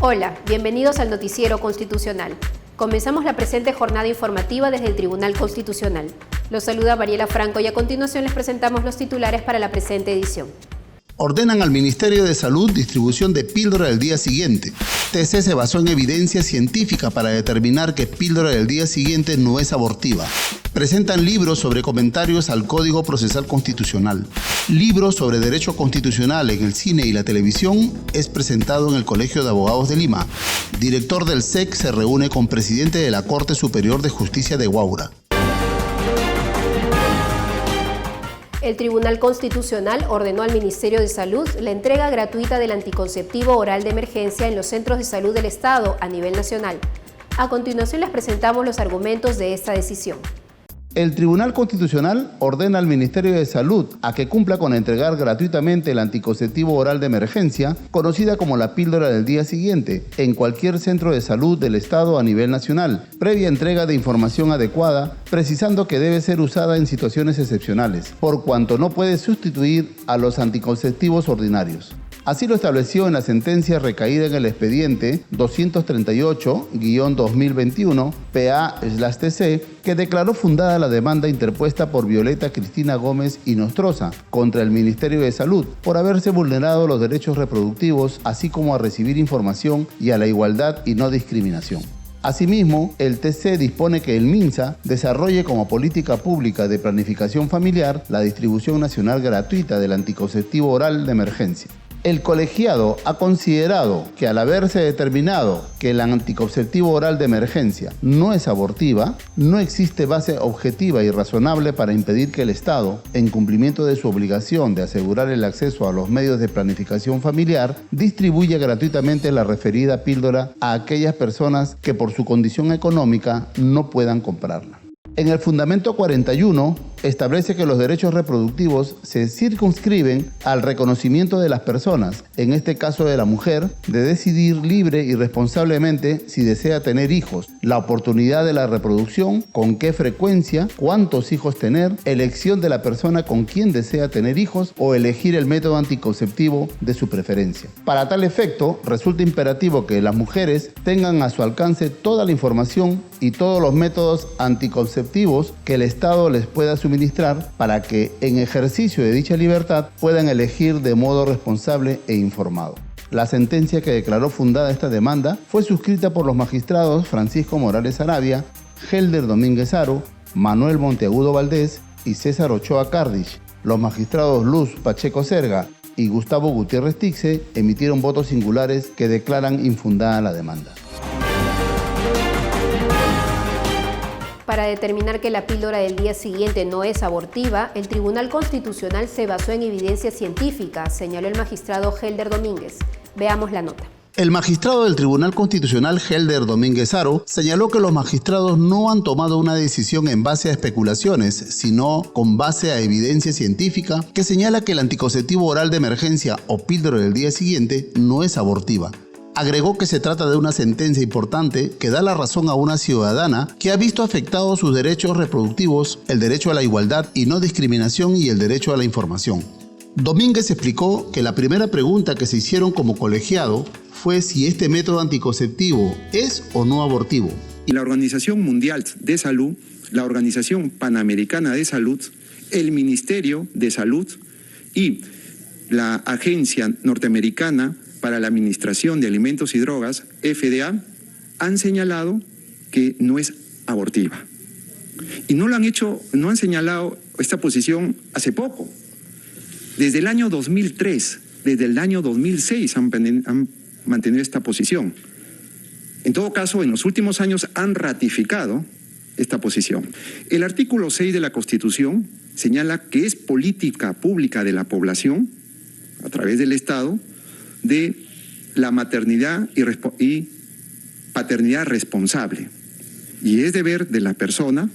Hola, bienvenidos al Noticiero Constitucional. Comenzamos la presente jornada informativa desde el Tribunal Constitucional. Los saluda Mariela Franco y a continuación les presentamos los titulares para la presente edición. Ordenan al Ministerio de Salud distribución de píldora del día siguiente. TC se basó en evidencia científica para determinar que píldora del día siguiente no es abortiva. Presentan libros sobre comentarios al Código Procesal Constitucional. Libros sobre derecho constitucional en el cine y la televisión es presentado en el Colegio de Abogados de Lima. Director del SEC se reúne con presidente de la Corte Superior de Justicia de Huaura. El Tribunal Constitucional ordenó al Ministerio de Salud la entrega gratuita del anticonceptivo oral de emergencia en los centros de salud del Estado a nivel nacional. A continuación les presentamos los argumentos de esta decisión. El Tribunal Constitucional ordena al Ministerio de Salud a que cumpla con entregar gratuitamente el anticonceptivo oral de emergencia, conocida como la píldora del día siguiente, en cualquier centro de salud del Estado a nivel nacional, previa entrega de información adecuada, precisando que debe ser usada en situaciones excepcionales, por cuanto no puede sustituir a los anticonceptivos ordinarios. Así lo estableció en la sentencia recaída en el expediente 238-2021 PA/TC, que declaró fundada la demanda interpuesta por Violeta Cristina Gómez y Nostroza contra el Ministerio de Salud por haberse vulnerado los derechos reproductivos, así como a recibir información y a la igualdad y no discriminación. Asimismo, el TC dispone que el MINSA desarrolle como política pública de planificación familiar la distribución nacional gratuita del anticonceptivo oral de emergencia. El colegiado ha considerado que al haberse determinado que el anticonceptivo oral de emergencia no es abortiva, no existe base objetiva y razonable para impedir que el Estado, en cumplimiento de su obligación de asegurar el acceso a los medios de planificación familiar, distribuya gratuitamente la referida píldora a aquellas personas que por su condición económica no puedan comprarla. En el Fundamento 41 establece que los derechos reproductivos se circunscriben al reconocimiento de las personas, en este caso de la mujer, de decidir libre y responsablemente si desea tener hijos, la oportunidad de la reproducción, con qué frecuencia, cuántos hijos tener, elección de la persona con quien desea tener hijos o elegir el método anticonceptivo de su preferencia. Para tal efecto, resulta imperativo que las mujeres tengan a su alcance toda la información y todos los métodos anticonceptivos que el Estado les pueda suministrar para que, en ejercicio de dicha libertad, puedan elegir de modo responsable e informado. La sentencia que declaró fundada esta demanda fue suscrita por los magistrados Francisco Morales Arabia, Helder Domínguez Haro, Manuel Monteagudo Valdés y César Ochoa Cardich. Los magistrados Luz Pacheco Serga y Gustavo Gutiérrez Tixe emitieron votos singulares que declaran infundada la demanda. Para determinar que la píldora del día siguiente no es abortiva, el Tribunal Constitucional se basó en evidencia científica, señaló el magistrado Helder Domínguez. Veamos la nota. El magistrado del Tribunal Constitucional Helder Domínguez Haro señaló que los magistrados no han tomado una decisión en base a especulaciones, sino con base a evidencia científica que señala que el anticonceptivo oral de emergencia o píldora del día siguiente no es abortiva. Agregó que se trata de una sentencia importante que da la razón a una ciudadana que ha visto afectados sus derechos reproductivos, el derecho a la igualdad y no discriminación y el derecho a la información. Domínguez explicó que la primera pregunta que se hicieron como colegiado fue si este método anticonceptivo es o no abortivo. Y la Organización Mundial de Salud, la Organización Panamericana de Salud, el Ministerio de Salud y la Agencia Norteamericana para la Administración de Alimentos y Drogas, FDA, han señalado que no es abortiva. Y no han señalado esta posición hace poco. Desde el año 2003, desde el año 2006 han mantenido esta posición. En todo caso, en los últimos años han ratificado esta posición. El artículo 6 de la Constitución señala que es política pública de la población, a través del Estado, de la maternidad y paternidad responsable. Y es deber de la persona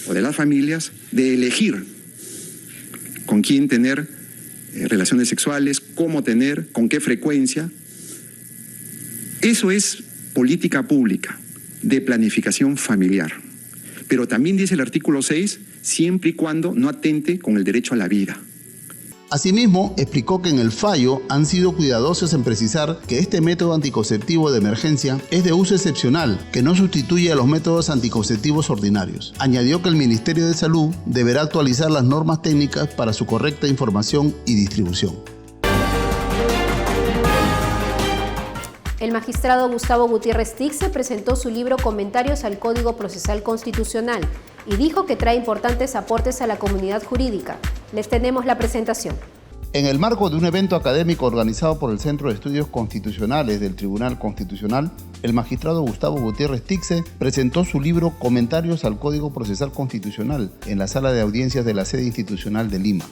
o de las familias de elegir con quién tener relaciones sexuales, cómo tener, con qué frecuencia. Eso es política pública de planificación familiar. Pero también dice el artículo 6, siempre y cuando no atente con el derecho a la vida. Asimismo, explicó que en el fallo han sido cuidadosos en precisar que este método anticonceptivo de emergencia es de uso excepcional, que no sustituye a los métodos anticonceptivos ordinarios. Añadió que el Ministerio de Salud deberá actualizar las normas técnicas para su correcta información y distribución. El magistrado Gustavo Gutiérrez Tixe presentó su libro Comentarios al Código Procesal Constitucional y dijo que trae importantes aportes a la comunidad jurídica. Les tenemos la presentación. En el marco de un evento académico organizado por el Centro de Estudios Constitucionales del Tribunal Constitucional, el magistrado Gustavo Gutiérrez Tixe presentó su libro Comentarios al Código Procesal Constitucional en la sala de audiencias de la sede institucional de Lima.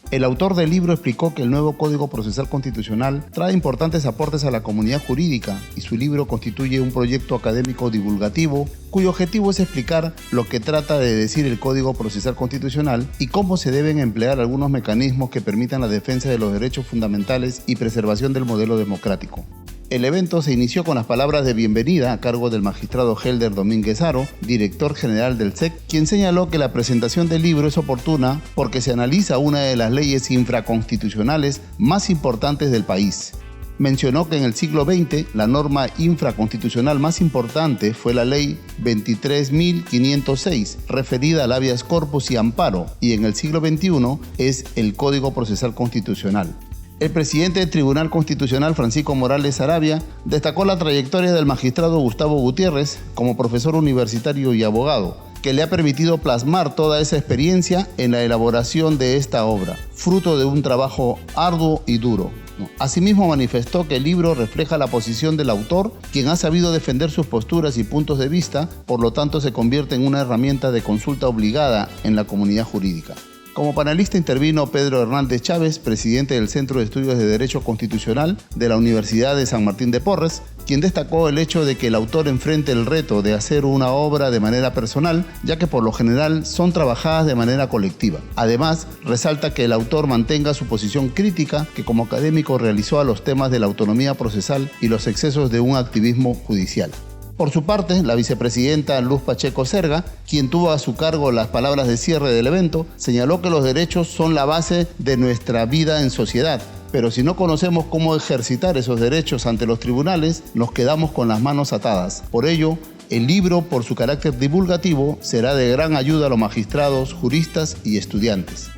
El autor del libro explicó que el nuevo Código Procesal Constitucional trae importantes aportes a la comunidad jurídica y su libro constituye un proyecto académico divulgativo cuyo objetivo es explicar lo que trata de decir el Código Procesal Constitucional y cómo se deben emplear algunos mecanismos que permitan la defensa de los derechos fundamentales y preservación del modelo democrático. El evento se inició con las palabras de bienvenida a cargo del magistrado Helder Domínguez Haro, director general del SEC, quien señaló que la presentación del libro es oportuna porque se analiza una de las leyes infraconstitucionales más importantes del país. Mencionó que en el siglo XX la norma infraconstitucional más importante fue la Ley 23.506, referida al habeas corpus y amparo, y en el siglo XXI es el Código Procesal Constitucional. El presidente del Tribunal Constitucional, Francisco Morales Saravia, destacó la trayectoria del magistrado Gustavo Gutiérrez como profesor universitario y abogado, que le ha permitido plasmar toda esa experiencia en la elaboración de esta obra, fruto de un trabajo arduo y duro. Asimismo, manifestó que el libro refleja la posición del autor, quien ha sabido defender sus posturas y puntos de vista, por lo tanto se convierte en una herramienta de consulta obligada en la comunidad jurídica. Como panelista intervino Pedro Hernández Chávez, presidente del Centro de Estudios de Derecho Constitucional de la Universidad de San Martín de Porres, quien destacó el hecho de que el autor enfrente el reto de hacer una obra de manera personal, ya que por lo general son trabajadas de manera colectiva. Además, resalta que el autor mantenga su posición crítica que como académico realizó a los temas de la autonomía procesal y los excesos de un activismo judicial. Por su parte, la vicepresidenta Luz Pacheco Serga, quien tuvo a su cargo las palabras de cierre del evento, señaló que los derechos son la base de nuestra vida en sociedad, pero si no conocemos cómo ejercitar esos derechos ante los tribunales, nos quedamos con las manos atadas. Por ello, el libro, por su carácter divulgativo, será de gran ayuda a los magistrados, juristas y estudiantes.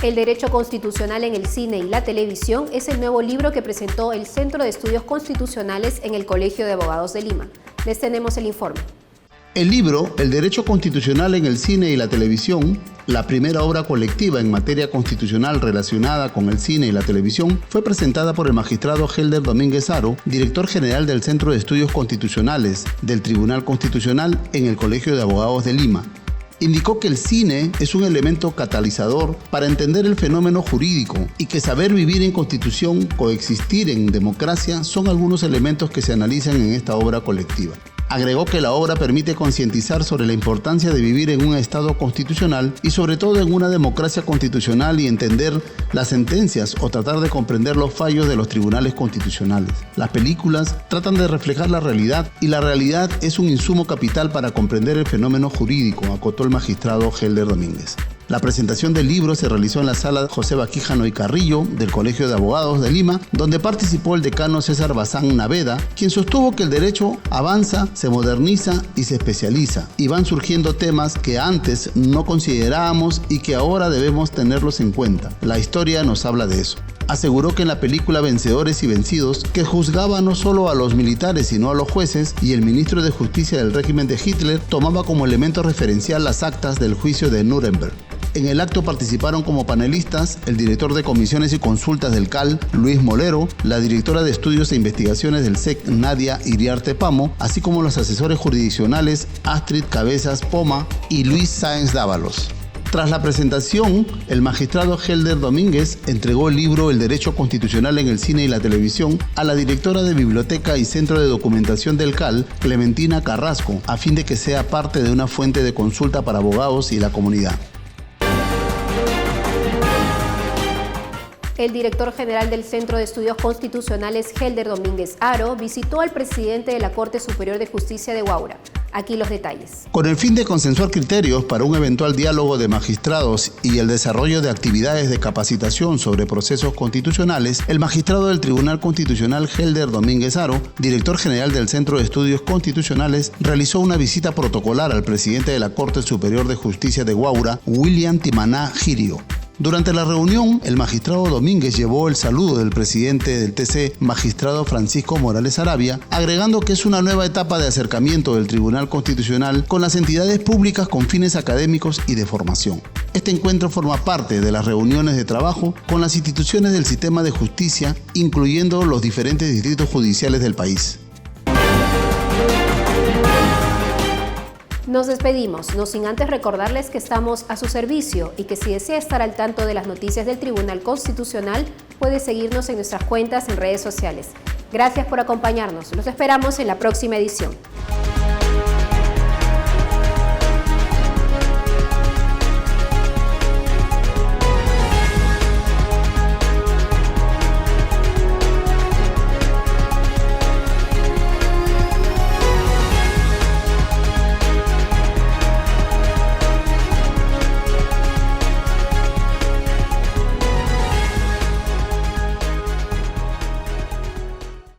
El derecho constitucional en el cine y la televisión es el nuevo libro que presentó el Centro de Estudios Constitucionales en el Colegio de Abogados de Lima. Les tenemos el informe. El libro, El derecho constitucional en el cine y la televisión, la primera obra colectiva en materia constitucional relacionada con el cine y la televisión, fue presentada por el magistrado Helder Domínguez Haro, director general del Centro de Estudios Constitucionales del Tribunal Constitucional en el Colegio de Abogados de Lima. Indicó que el cine es un elemento catalizador para entender el fenómeno jurídico y que saber vivir en constitución, coexistir en democracia son algunos elementos que se analizan en esta obra colectiva. Agregó que la obra permite concientizar sobre la importancia de vivir en un Estado constitucional y sobre todo en una democracia constitucional y entender las sentencias o tratar de comprender los fallos de los tribunales constitucionales. Las películas tratan de reflejar la realidad y la realidad es un insumo capital para comprender el fenómeno jurídico, acotó el magistrado Helder Domínguez. La presentación del libro se realizó en la sala José Baquíjano y Carrillo del Colegio de Abogados de Lima, donde participó el decano César Bazán Naveda, quien sostuvo que el derecho avanza, se moderniza y se especializa, y van surgiendo temas que antes no considerábamos y que ahora debemos tenerlos en cuenta. La historia nos habla de eso. Aseguró que en la película Vencedores y Vencidos, que juzgaba no solo a los militares sino a los jueces, y el ministro de Justicia del régimen de Hitler tomaba como elemento referencial las actas del juicio de Nuremberg. En el acto participaron como panelistas el director de Comisiones y Consultas del CAL, Luis Molero, la directora de Estudios e Investigaciones del SEC, Nadia Iriarte Pamo, así como los asesores jurisdiccionales Astrid Cabezas Poma y Luis Sáenz Dávalos. Tras la presentación, el magistrado Helder Domínguez entregó el libro El derecho constitucional en el cine y la televisión a la directora de Biblioteca y Centro de Documentación del CAL, Clementina Carrasco, a fin de que sea parte de una fuente de consulta para abogados y la comunidad. El director general del Centro de Estudios Constitucionales, Helder Domínguez Haro, visitó al presidente de la Corte Superior de Justicia de Huaura, Aquí los detalles. Con el fin de consensuar criterios para un eventual diálogo de magistrados y el desarrollo de actividades de capacitación sobre procesos constitucionales, el magistrado del Tribunal Constitucional Helder Domínguez Haro, director general del Centro de Estudios Constitucionales, realizó una visita protocolar al presidente de la Corte Superior de Justicia de Huaura, William Timaná Girio. Durante la reunión, el magistrado Domínguez llevó el saludo del presidente del TC, magistrado Francisco Morales Arabia, agregando que es una nueva etapa de acercamiento del Tribunal Constitucional con las entidades públicas con fines académicos y de formación. Este encuentro forma parte de las reuniones de trabajo con las instituciones del sistema de justicia, incluyendo los diferentes distritos judiciales del país. Nos despedimos, no sin antes recordarles que estamos a su servicio y que si desea estar al tanto de las noticias del Tribunal Constitucional, puede seguirnos en nuestras cuentas en redes sociales. Gracias por acompañarnos. Los esperamos en la próxima edición.